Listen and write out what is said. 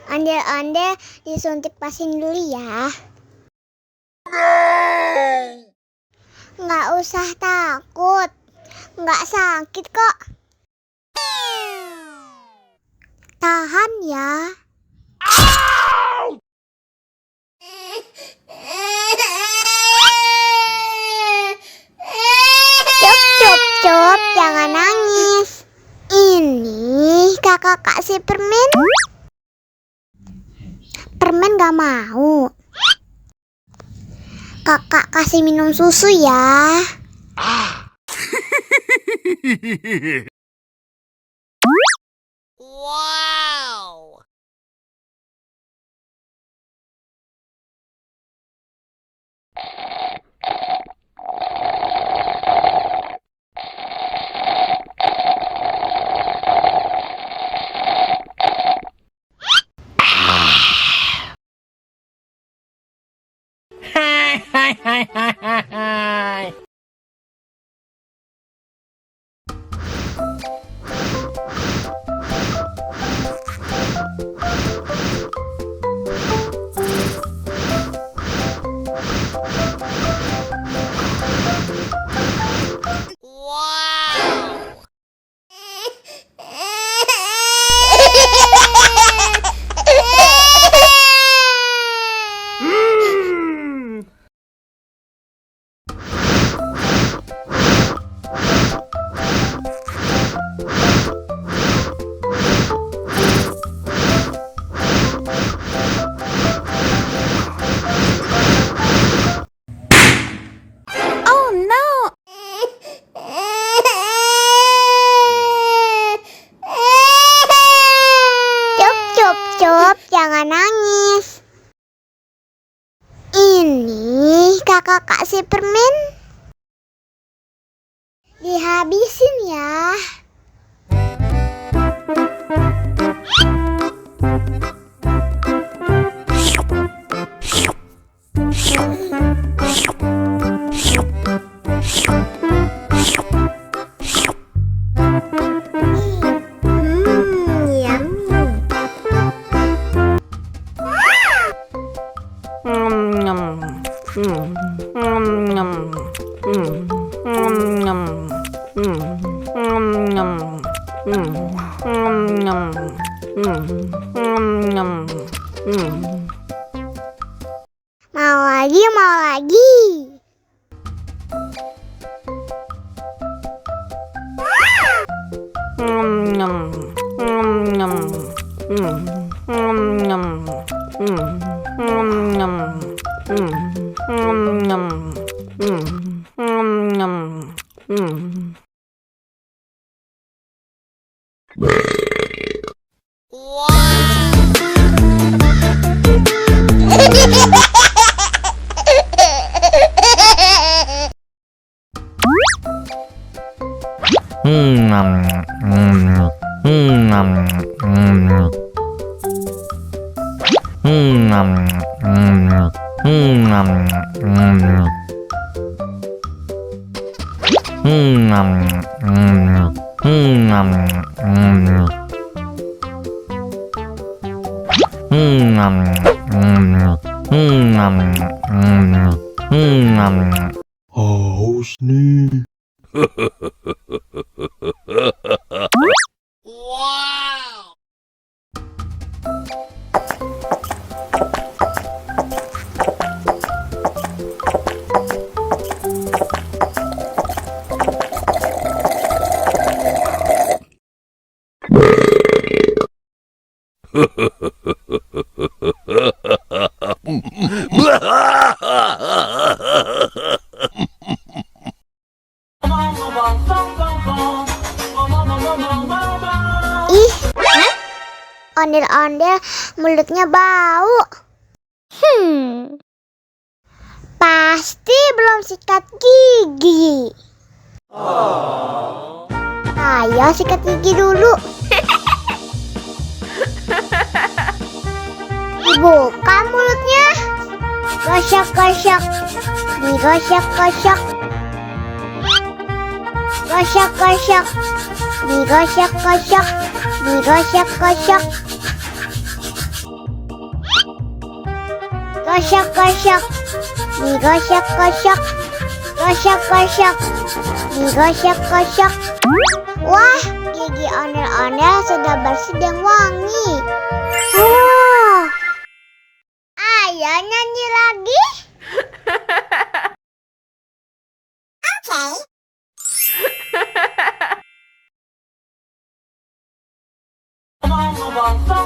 Ondel-ondel disuntik vaksin dulu ya. Nggak usah takut, nggak sakit kok. Tahan ya. Cup, jangan nangis. Ini kakak kasih permen. Permen gak mau. Kakak kasih minum susu ya. Wow. Hai. Wow. Oh no. Cup, jangan nangis. Ini kakak kasih permen. Dihabisin ya. Mau lagi. Haus nih. Wow. Ih, ondel-ondel mulutnya bau. Pasti belum sikat gigi. Ayo sikat gigi dulu. Dibuka mulutnya. Gosok-gosok. Digosok-gosok. Gosok-gosok. Digosok-gosok. Digosok-gosok. Gosok-gosok, digosok-gosok. Gosok-gosok, digosok-gosok. Wah, gigi ondel-ondel sudah bersih dan wangi. Oh, ayo nyanyi lagi. Bong bong bong